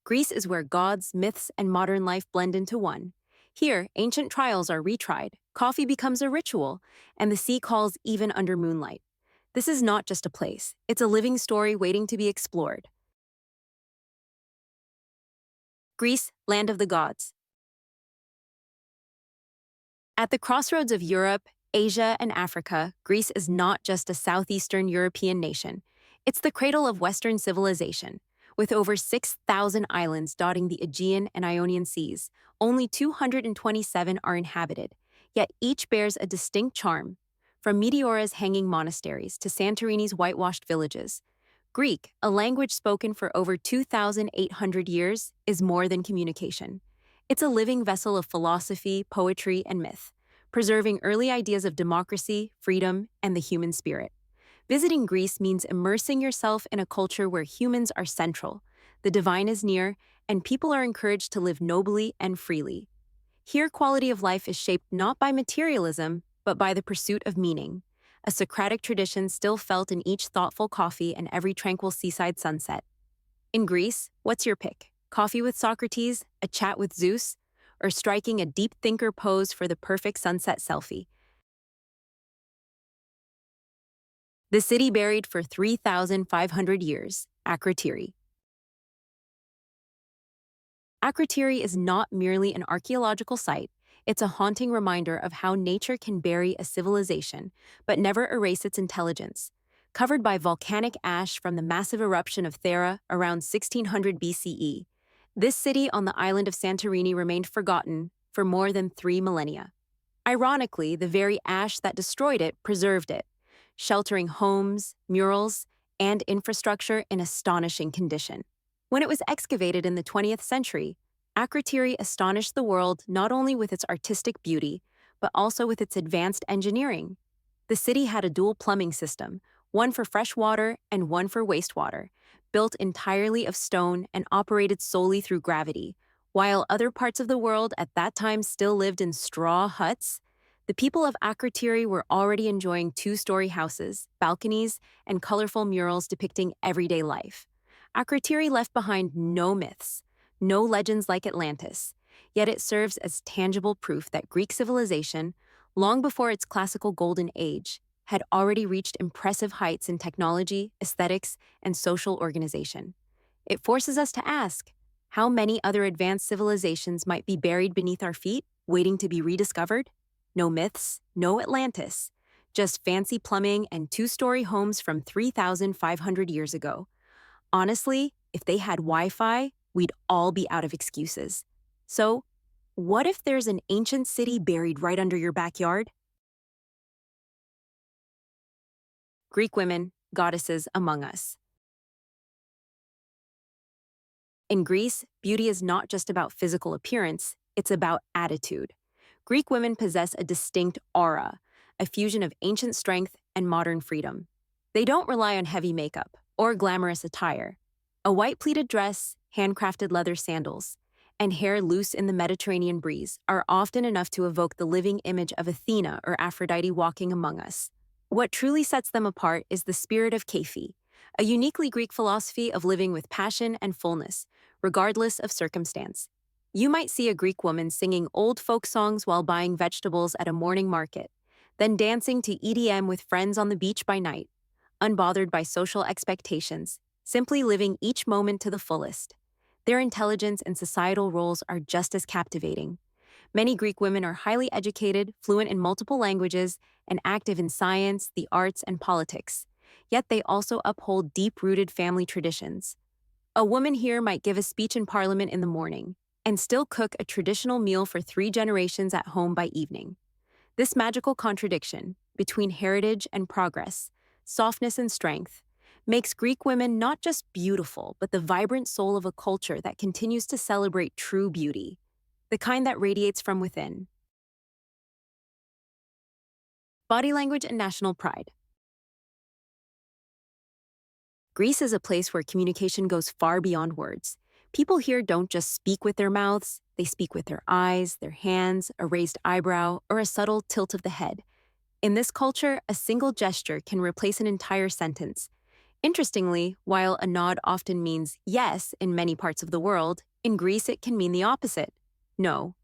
Greece is where gods, myths, and modern life blend into one. Here, ancient trials are retried, coffee becomes a ritual, and the sea calls even under moonlight. This is not just a place, it's a living story waiting to be explored. Greece, land of the gods. At the crossroads of Europe, Asia, and Africa, Greece is not just a southeastern European nation. It's the cradle of Western civilization. With over 6,000 islands dotting the Aegean and Ionian seas, only 227 are inhabited, yet each bears a distinct charm. From Meteora's hanging monasteries to Santorini's whitewashed villages, Greek, a language spoken for over 2,800 years, is more than communication. It's a living vessel of philosophy, poetry, and myth, preserving early ideas of democracy, freedom, and the human spirit. Visiting Greece means immersing yourself in a culture where humans are central, the divine is near, and people are encouraged to live nobly and freely. Here, quality of life is shaped not by materialism, but by the pursuit of meaning, a Socratic tradition still felt in each thoughtful coffee and every tranquil seaside sunset. In Greece, what's your pick? Coffee with Socrates, a chat with Zeus, or striking a deep thinker pose for the perfect sunset selfie? The city buried for 3,500 years, Akrotiri. Akrotiri is not merely an archaeological site, it's a haunting reminder of how nature can bury a civilization, but never erase its intelligence. Covered by volcanic ash from the massive eruption of Thera around 1600 BCE, this city on the island of Santorini remained forgotten for more than 3 millennia. Ironically, the very ash that destroyed it preserved it, sheltering homes, murals, and infrastructure in astonishing condition. When it was excavated in the 20th century, Akrotiri astonished the world not only with its artistic beauty, but also with its advanced engineering. The city had a dual plumbing system, one for fresh water and one for wastewater, built entirely of stone and operated solely through gravity. While other parts of the world at that time still lived in straw huts, the people of Akrotiri were already enjoying two-story houses, balconies, and colorful murals depicting everyday life. Akrotiri left behind no myths, no legends like Atlantis, yet it serves as tangible proof that Greek civilization, long before its classical golden age, had already reached impressive heights in technology, aesthetics, and social organization. It forces us to ask, how many other advanced civilizations might be buried beneath our feet, waiting to be rediscovered? No myths, no Atlantis, just fancy plumbing and two-story homes from 3,500 years ago. Honestly, if they had Wi-Fi, we'd all be out of excuses. So, what if there's an ancient city buried right under your backyard? Greek women, goddesses among us. In Greece, beauty is not just about physical appearance, it's about attitude. Greek women possess a distinct aura, a fusion of ancient strength and modern freedom. They don't rely on heavy makeup or glamorous attire. A white pleated dress, handcrafted leather sandals, and hair loose in the Mediterranean breeze are often enough to evoke the living image of Athena or Aphrodite walking among us. What truly sets them apart is the spirit of kaifi, a uniquely Greek philosophy of living with passion and fullness, regardless of circumstance. You might see a Greek woman singing old folk songs while buying vegetables at a morning market, then dancing to EDM with friends on the beach by night, unbothered by social expectations, simply living each moment to the fullest. Their intelligence and societal roles are just as captivating. Many Greek women are highly educated, fluent in multiple languages, and active in science, the arts, and politics. Yet they also uphold deep-rooted family traditions. A woman here might give a speech in parliament in the morning and still cook a traditional meal for 3 generations at home by evening. This magical contradiction between heritage and progress, softness and strength, makes Greek women not just beautiful, but the vibrant soul of a culture that continues to celebrate true beauty, the kind that radiates from within. Body language and national pride. Greece is a place where communication goes far beyond words. People here don't just speak with their mouths, they speak with their eyes, their hands, a raised eyebrow, or a subtle tilt of the head. In this culture, a single gesture can replace an entire sentence. Interestingly, while a nod often means yes in many parts of the world, in Greece it can mean the opposite. No.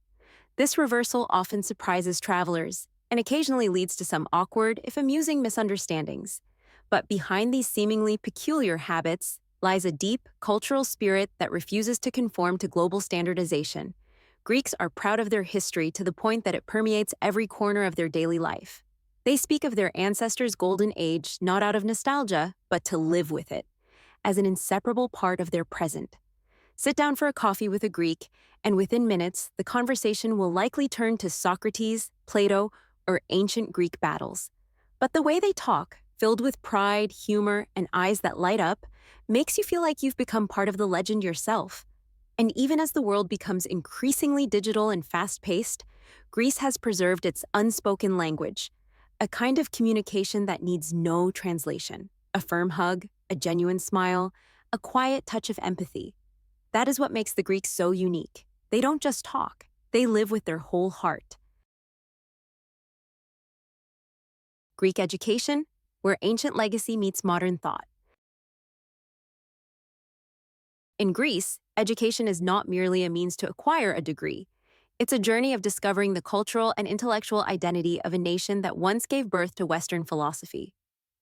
This reversal often surprises travelers and occasionally leads to some awkward, if amusing, misunderstandings. But behind these seemingly peculiar habits lies a deep cultural spirit that refuses to conform to global standardization. Greeks are proud of their history to the point that it permeates every corner of their daily life. They speak of their ancestors' golden age not out of nostalgia, but to live with it, as an inseparable part of their present. Sit down for a coffee with a Greek, and within minutes, the conversation will likely turn to Socrates, Plato, or ancient Greek battles. But the way they talk, filled with pride, humor, and eyes that light up, makes you feel like you've become part of the legend yourself. And even as the world becomes increasingly digital and fast-paced, Greece has preserved its unspoken language, a kind of communication that needs no translation. A firm hug, a genuine smile, a quiet touch of empathy. That is what makes the Greeks so unique. They don't just talk, they live with their whole heart. Greek education, where ancient legacy meets modern thought. In Greece, education is not merely a means to acquire a degree. It's a journey of discovering the cultural and intellectual identity of a nation that once gave birth to Western philosophy.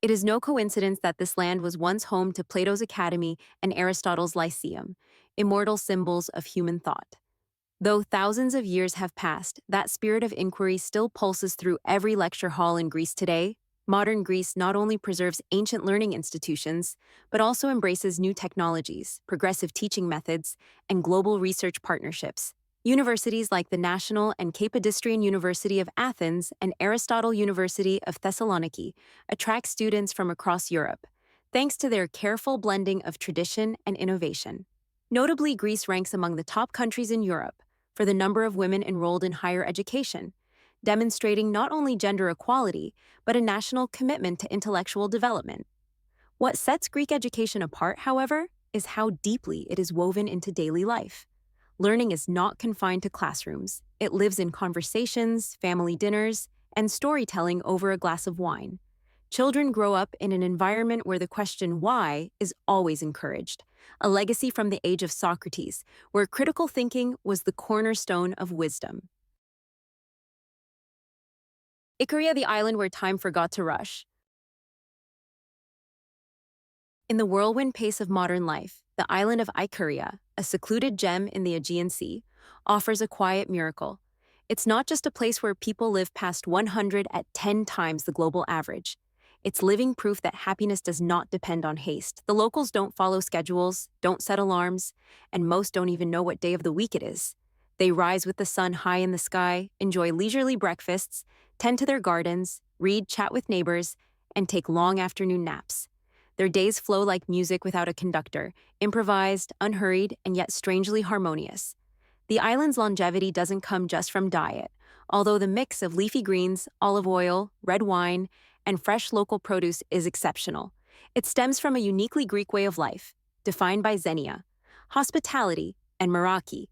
It is no coincidence that this land was once home to Plato's Academy and Aristotle's Lyceum, immortal symbols of human thought. Though thousands of years have passed, that spirit of inquiry still pulses through every lecture hall in Greece today. Modern Greece not only preserves ancient learning institutions, but also embraces new technologies, progressive teaching methods, and global research partnerships. Universities like the National and Kapodistrian University of Athens and Aristotle University of Thessaloniki attract students from across Europe, thanks to their careful blending of tradition and innovation. Notably, Greece ranks among the top countries in Europe for the number of women enrolled in higher education, demonstrating not only gender equality, but a national commitment to intellectual development. What sets Greek education apart, however, is how deeply it is woven into daily life. Learning is not confined to classrooms. It lives in conversations, family dinners, and storytelling over a glass of wine. Children grow up in an environment where the question why is always encouraged, a legacy from the age of Socrates, where critical thinking was the cornerstone of wisdom. Ikaria, the island where time forgot to rush. In the whirlwind pace of modern life, the island of Ikaria, a secluded gem in the Aegean Sea, offers a quiet miracle. It's not just a place where people live past 100 at 10 times the global average. It's living proof that happiness does not depend on haste. The locals don't follow schedules, don't set alarms, and most don't even know what day of the week it is. They rise with the sun high in the sky, enjoy leisurely breakfasts, tend to their gardens, read, chat with neighbors, and take long afternoon naps. Their days flow like music without a conductor, improvised, unhurried, and yet strangely harmonious. The island's longevity doesn't come just from diet, although the mix of leafy greens, olive oil, red wine, and fresh local produce is exceptional. It stems from a uniquely Greek way of life, defined by xenia, hospitality, and meraki,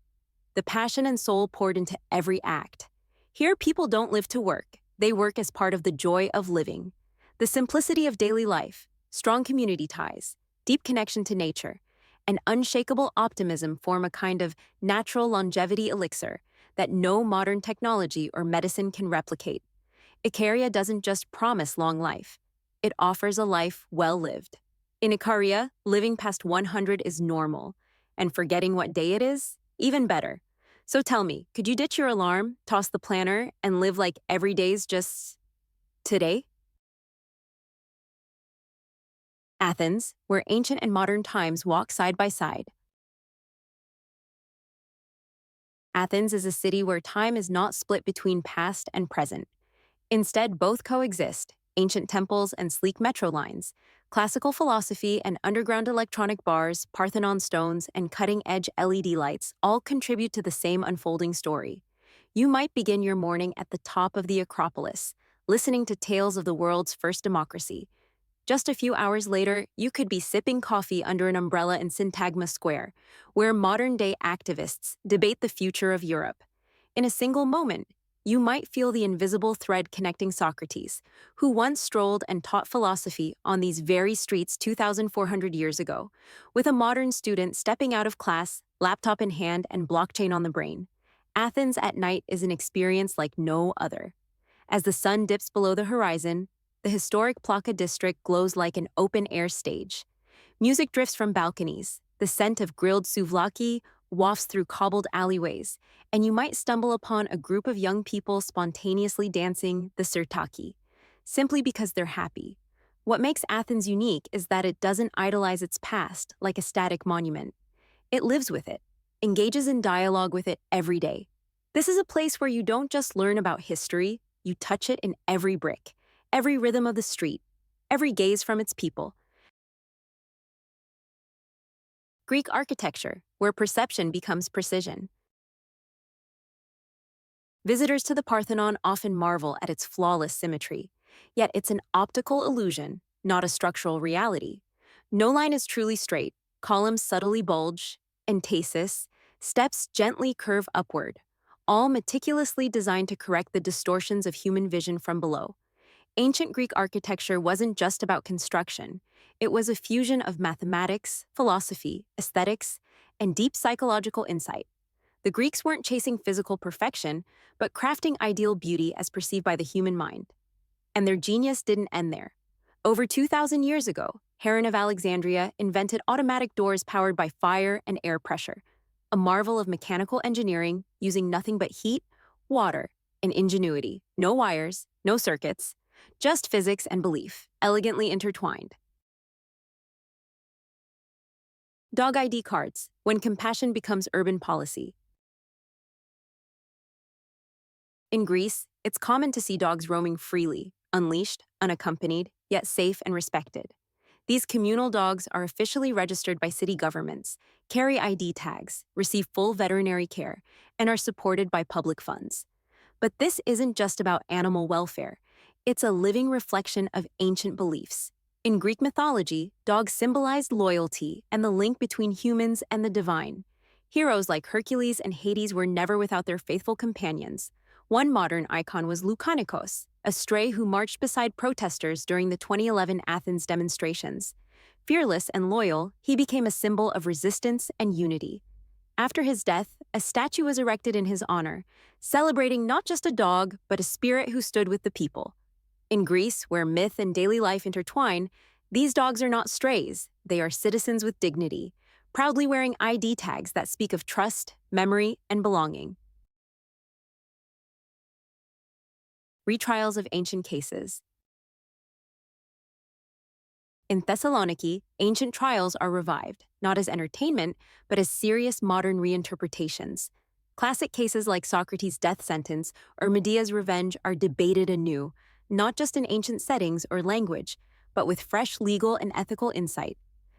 the passion and soul poured into every act. Here, people don't live to work. They work as part of the joy of living. The simplicity of daily life, strong community ties, deep connection to nature, and unshakable optimism form a kind of natural longevity elixir that no modern technology or medicine can replicate. Ikaria doesn't just promise long life. It offers a life well lived. In Ikaria, living past 100 is normal, and forgetting what day it is, even better. So tell me, could you ditch your alarm, toss the planner, and live like every day's just today? Athens, where ancient and modern times walk side by side. Athens is a city where time is not split between past and present. Instead, both coexist, ancient temples and sleek metro lines, classical philosophy and underground electronic bars, Parthenon stones, and cutting-edge LED lights all contribute to the same unfolding story. You might begin your morning at the top of the Acropolis, listening to tales of the world's first democracy. Just a few hours later, you could be sipping coffee under an umbrella in Syntagma Square, where modern-day activists debate the future of Europe. In a single moment, you might feel the invisible thread connecting Socrates, who once strolled and taught philosophy on these very streets 2,400 years ago, with a modern student stepping out of class, laptop in hand, and blockchain on the brain. Athens at night is an experience like no other. As the sun dips below the horizon, the historic Plaka district glows like an open-air stage. Music drifts from balconies, the scent of grilled souvlaki wafts through cobbled alleyways, and you might stumble upon a group of young people spontaneously dancing the sirtaki, simply because they're happy. What makes Athens unique is that it doesn't idolize its past like a static monument. It lives with it, engages in dialogue with it every day. This is a place where you don't just learn about history, you touch it in every brick, every rhythm of the street, every gaze from its people. Greek architecture, where perception becomes precision. Visitors to the Parthenon often marvel at its flawless symmetry, yet it's an optical illusion, not a structural reality. No line is truly straight, columns subtly bulge, entasis, steps gently curve upward, all meticulously designed to correct the distortions of human vision from below. Ancient Greek architecture wasn't just about construction. It was a fusion of mathematics, philosophy, aesthetics, and deep psychological insight. The Greeks weren't chasing physical perfection, but crafting ideal beauty as perceived by the human mind. And their genius didn't end there. Over 2,000 years ago, Heron of Alexandria invented automatic doors powered by fire and air pressure, a marvel of mechanical engineering using nothing but heat, water, and ingenuity. No wires, no circuits, just physics and belief, elegantly intertwined. Dog ID cards, when compassion becomes urban policy. In Greece, it's common to see dogs roaming freely, unleashed, unaccompanied, yet safe and respected. These communal dogs are officially registered by city governments, carry ID tags, receive full veterinary care, and are supported by public funds. But this isn't just about animal welfare. It's a living reflection of ancient beliefs. In Greek mythology, dogs symbolized loyalty and the link between humans and the divine. Heroes like Hercules and Hades were never without their faithful companions. One modern icon was Lucanicos, a stray who marched beside protesters during the 2011 Athens demonstrations. Fearless and loyal, he became a symbol of resistance and unity. After his death, a statue was erected in his honor, celebrating not just a dog, but a spirit who stood with the people. In Greece, where myth and daily life intertwine, these dogs are not strays, they are citizens with dignity, proudly wearing ID tags that speak of trust, memory, and belonging. Retrials of ancient cases. In Thessaloniki, ancient trials are revived, not as entertainment, but as serious modern reinterpretations. Classic cases like Socrates' death sentence or Medea's revenge are debated anew, not just in ancient settings or language, but with fresh legal and ethical insight.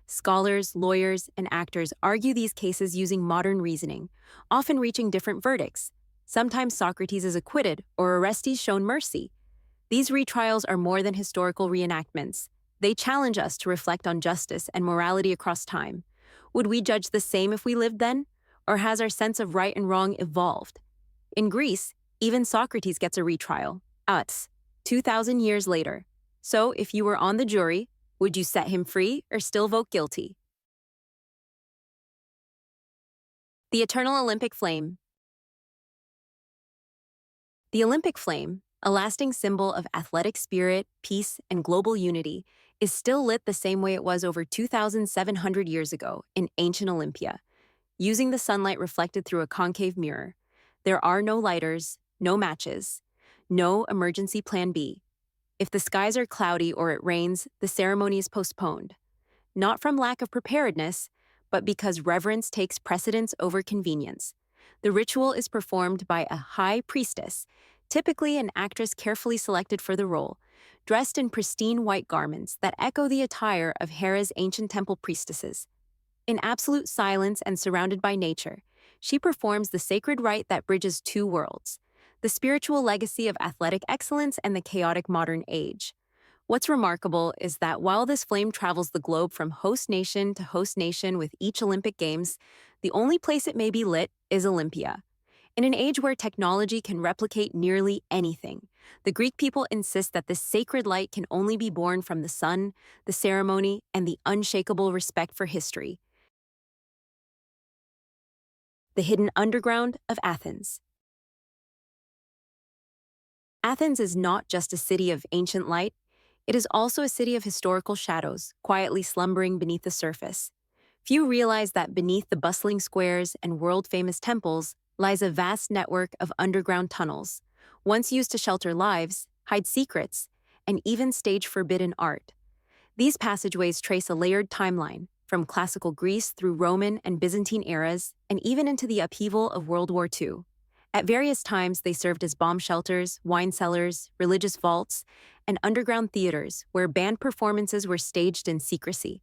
Scholars, lawyers, and actors argue these cases using modern reasoning, often reaching different verdicts. Sometimes Socrates is acquitted or Orestes shown mercy. These retrials are more than historical reenactments. They challenge us to reflect on justice and morality across time. Would we judge the same if we lived then? Or has our sense of right and wrong evolved? In Greece, even Socrates gets a retrial, 2,000 years later. So, if you were on the jury, would you set him free or still vote guilty? The Eternal Olympic Flame. The Olympic flame, a lasting symbol of athletic spirit, peace, and global unity, is still lit the same way it was over 2,700 years ago in ancient Olympia, using the sunlight reflected through a concave mirror. There are no lighters, no matches, no emergency plan B. If the skies are cloudy or it rains, the ceremony is postponed. Not from lack of preparedness, but because reverence takes precedence over convenience. The ritual is performed by a high priestess, typically an actress carefully selected for the role, dressed in pristine white garments that echo the attire of Hera's ancient temple priestesses. In absolute silence and surrounded by nature, she performs the sacred rite that bridges two worlds, the spiritual legacy of athletic excellence and the chaotic modern age. What's remarkable is that while this flame travels the globe from host nation to host nation with each Olympic Games, the only place it may be lit is Olympia. In an age where technology can replicate nearly anything, the Greek people insist that this sacred light can only be born from the sun, the ceremony, and the unshakable respect for history. The hidden underground of Athens. Athens is not just a city of ancient light, it is also a city of historical shadows, quietly slumbering beneath the surface. Few realize that beneath the bustling squares and world-famous temples lies a vast network of underground tunnels, once used to shelter lives, hide secrets, and even stage forbidden art. These passageways trace a layered timeline, from classical Greece through Roman and Byzantine eras, and even into the upheaval of World War II. At various times, they served as bomb shelters, wine cellars, religious vaults, and underground theaters where band performances were staged in secrecy.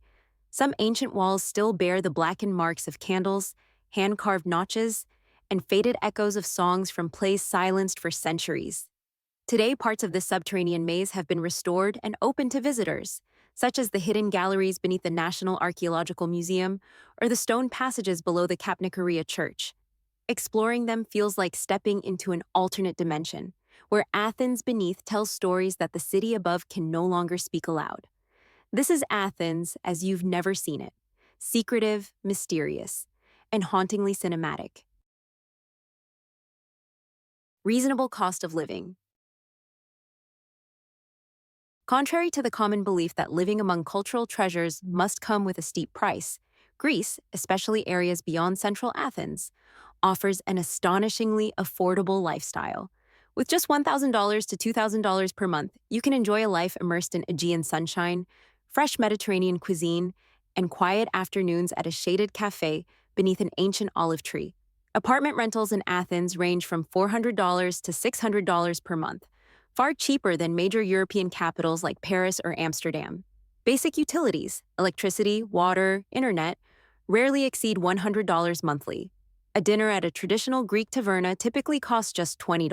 Some ancient walls still bear the blackened marks of candles, hand-carved notches, and faded echoes of songs from plays silenced for centuries. Today, parts of this subterranean maze have been restored and open to visitors, such as the hidden galleries beneath the National Archaeological Museum or the stone passages below the Ikaria Church. Exploring them feels like stepping into an alternate dimension, where Athens beneath tells stories that the city above can no longer speak aloud. This is Athens as you've never seen it, secretive, mysterious, and hauntingly cinematic. Reasonable cost of living. Contrary to the common belief that living among cultural treasures must come with a steep price, Greece, especially areas beyond central Athens, offers an astonishingly affordable lifestyle. With just $1,000 to $2,000 per month, you can enjoy a life immersed in Aegean sunshine, fresh Mediterranean cuisine, and quiet afternoons at a shaded cafe beneath an ancient olive tree. Apartment rentals in Athens range from $400 to $600 per month, far cheaper than major European capitals like Paris or Amsterdam. Basic utilities, electricity, water, internet, rarely exceed $100 monthly. A dinner at a traditional Greek taverna typically costs just $20,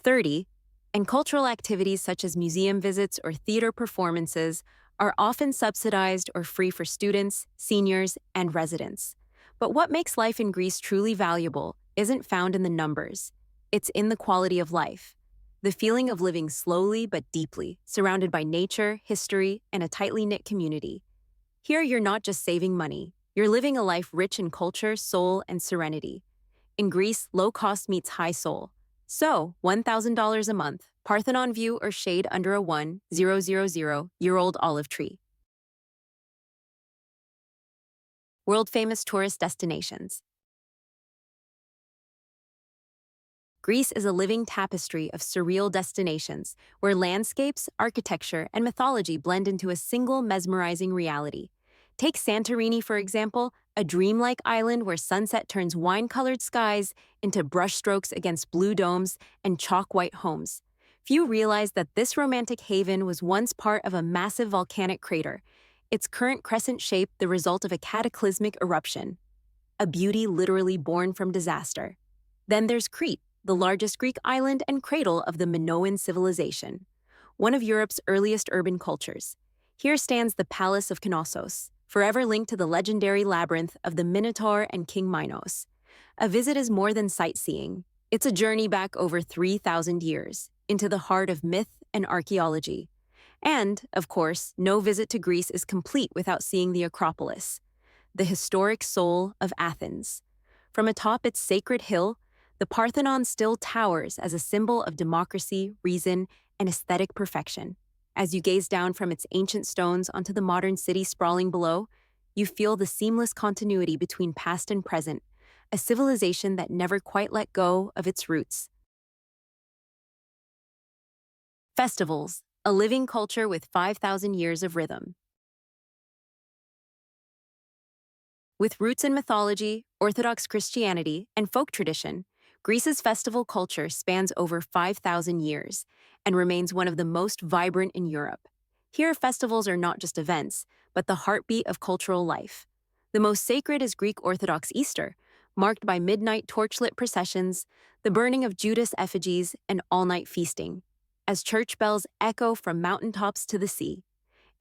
$30, and cultural activities such as museum visits or theater performances are often subsidized or free for students, seniors, and residents. But what makes life in Greece truly valuable isn't found in the numbers. It's in the quality of life. The feeling of living slowly but deeply, surrounded by nature, history, and a tightly knit community. Here, you're not just saving money. You're living a life rich in culture, soul, and serenity. In Greece, low cost meets high soul. So, $1,000 a month, Parthenon view or shade under a 1,000-year-old olive tree. World-famous tourist destinations. Greece is a living tapestry of surreal destinations where landscapes, architecture, and mythology blend into a single mesmerizing reality. Take Santorini, for example, a dreamlike island where sunset turns wine-colored skies into brushstrokes against blue domes and chalk-white homes. Few realize that this romantic haven was once part of a massive volcanic crater, its current crescent shape the result of a cataclysmic eruption, a beauty literally born from disaster. Then there's Crete, the largest Greek island and cradle of the Minoan civilization, one of Europe's earliest urban cultures. Here stands the Palace of Knossos, forever linked to the legendary labyrinth of the Minotaur and King Minos. A visit is more than sightseeing. It's a journey back over 3,000 years, into the heart of myth and archaeology. And, of course, no visit to Greece is complete without seeing the Acropolis, the historic soul of Athens. From atop its sacred hill, the Parthenon still towers as a symbol of democracy, reason, and aesthetic perfection. As you gaze down from its ancient stones onto the modern city sprawling below, you feel the seamless continuity between past and present, a civilization that never quite let go of its roots. Festivals, a living culture with 5,000 years of rhythm. With roots in mythology, Orthodox Christianity, and folk tradition, Greece's festival culture spans over 5,000 years and remains one of the most vibrant in Europe. Here, festivals are not just events, but the heartbeat of cultural life. The most sacred is Greek Orthodox Easter, marked by midnight torchlit processions, the burning of Judas effigies, and all-night feasting, as church bells echo from mountaintops to the sea.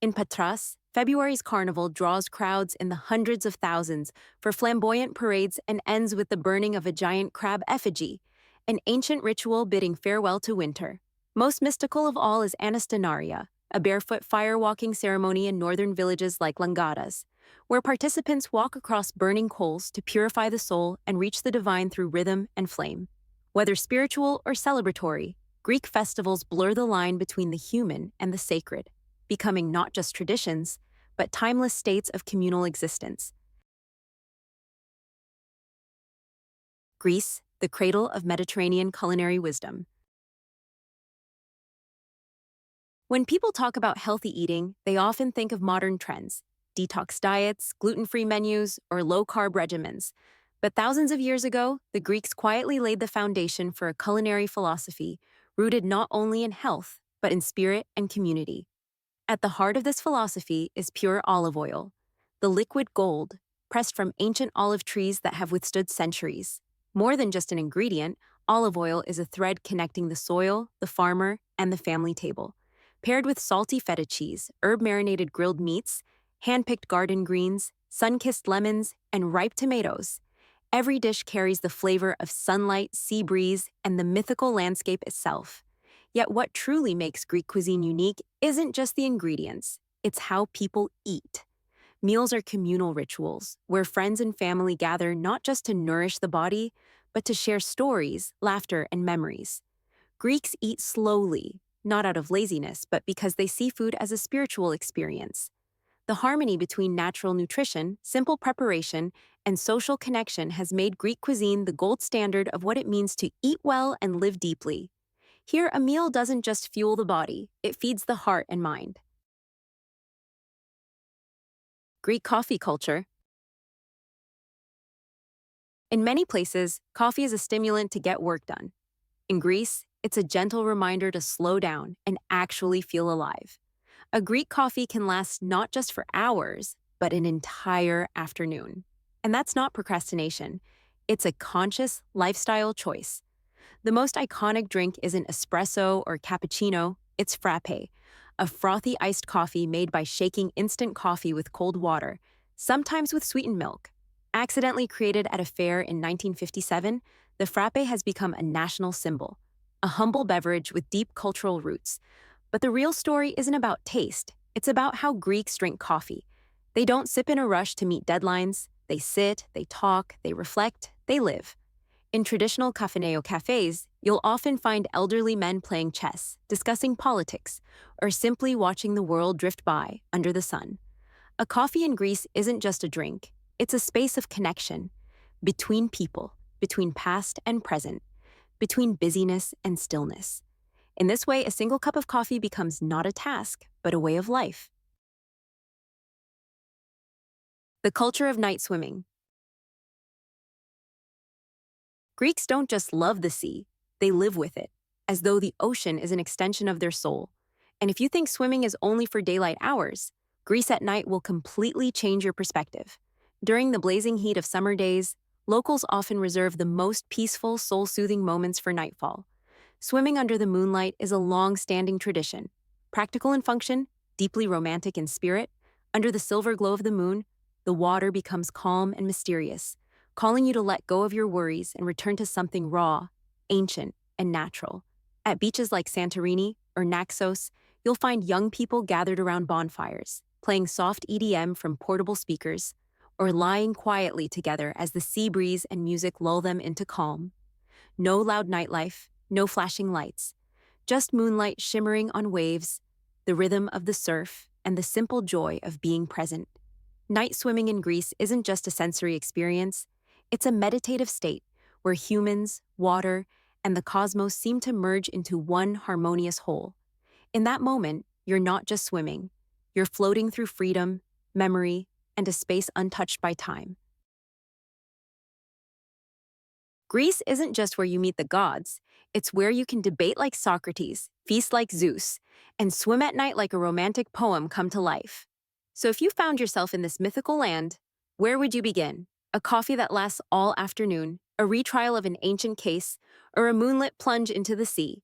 In Patras, February's carnival draws crowds in the hundreds of thousands for flamboyant parades and ends with the burning of a giant crab effigy, an ancient ritual bidding farewell to winter. Most mystical of all is anastonaria, a barefoot fire-walking ceremony in northern villages like Langadas, where participants walk across burning coals to purify the soul and reach the divine through rhythm and flame. Whether spiritual or celebratory, Greek festivals blur the line between the human and the sacred, becoming not just traditions, but timeless states of communal existence. Greece, the cradle of Mediterranean culinary wisdom. When people talk about healthy eating, they often think of modern trends, detox diets, gluten-free menus, or low-carb regimens. But thousands of years ago, the Greeks quietly laid the foundation for a culinary philosophy rooted not only in health, but in spirit and community. At the heart of this philosophy is pure olive oil, the liquid gold, pressed from ancient olive trees that have withstood centuries. More than just an ingredient, olive oil is a thread connecting the soil, the farmer, and the family table. Paired with salty feta cheese, herb-marinated grilled meats, hand-picked garden greens, sun-kissed lemons, and ripe tomatoes, every dish carries the flavor of sunlight, sea breeze, and the mythical landscape itself. Yet what truly makes Greek cuisine unique isn't just the ingredients, it's how people eat. Meals are communal rituals, where friends and family gather not just to nourish the body, but to share stories, laughter, and memories. Greeks eat slowly, not out of laziness, but because they see food as a spiritual experience. The harmony between natural nutrition, simple preparation, and social connection has made Greek cuisine the gold standard of what it means to eat well and live deeply. Here, a meal doesn't just fuel the body, it feeds the heart and mind. Greek coffee culture. In many places, coffee is a stimulant to get work done. In Greece, it's a gentle reminder to slow down and actually feel alive. A Greek coffee can last not just for hours, but an entire afternoon. And that's not procrastination. It's a conscious lifestyle choice. The most iconic drink isn't espresso or cappuccino, it's frappe, a frothy iced coffee made by shaking instant coffee with cold water, sometimes with sweetened milk. Accidentally created at a fair in 1957, the frappe has become a national symbol, a humble beverage with deep cultural roots. But the real story isn't about taste, it's about how Greeks drink coffee. They don't sip in a rush to meet deadlines, they sit, they talk, they reflect, they live. In traditional cafeneo cafes, you'll often find elderly men playing chess, discussing politics, or simply watching the world drift by under the sun. A coffee in Greece isn't just a drink, it's a space of connection between people, between past and present, between busyness and stillness. In this way, a single cup of coffee becomes not a task, but a way of life. The culture of night swimming. Greeks don't just love the sea, they live with it, as though the ocean is an extension of their soul. And if you think swimming is only for daylight hours, Greece at night will completely change your perspective. During the blazing heat of summer days, locals often reserve the most peaceful, soul-soothing moments for nightfall. Swimming under the moonlight is a long-standing tradition. Practical in function, deeply romantic in spirit, under the silver glow of the moon, the water becomes calm and mysterious, calling you to let go of your worries and return to something raw, ancient, and natural. At beaches like Santorini or Naxos, you'll find young people gathered around bonfires, playing soft EDM from portable speakers, or lying quietly together as the sea breeze and music lull them into calm. No loud nightlife, no flashing lights, just moonlight shimmering on waves, the rhythm of the surf, and the simple joy of being present. Night swimming in Greece isn't just a sensory experience, it's a meditative state where humans, water, and the cosmos seem to merge into one harmonious whole. In that moment, you're not just swimming, you're floating through freedom, memory, and a space untouched by time. Greece isn't just where you meet the gods, it's where you can debate like Socrates, feast like Zeus, and swim at night like a romantic poem come to life. So if you found yourself in this mythical land, where would you begin? A coffee that lasts all afternoon, a retrial of an ancient case, or a moonlit plunge into the sea?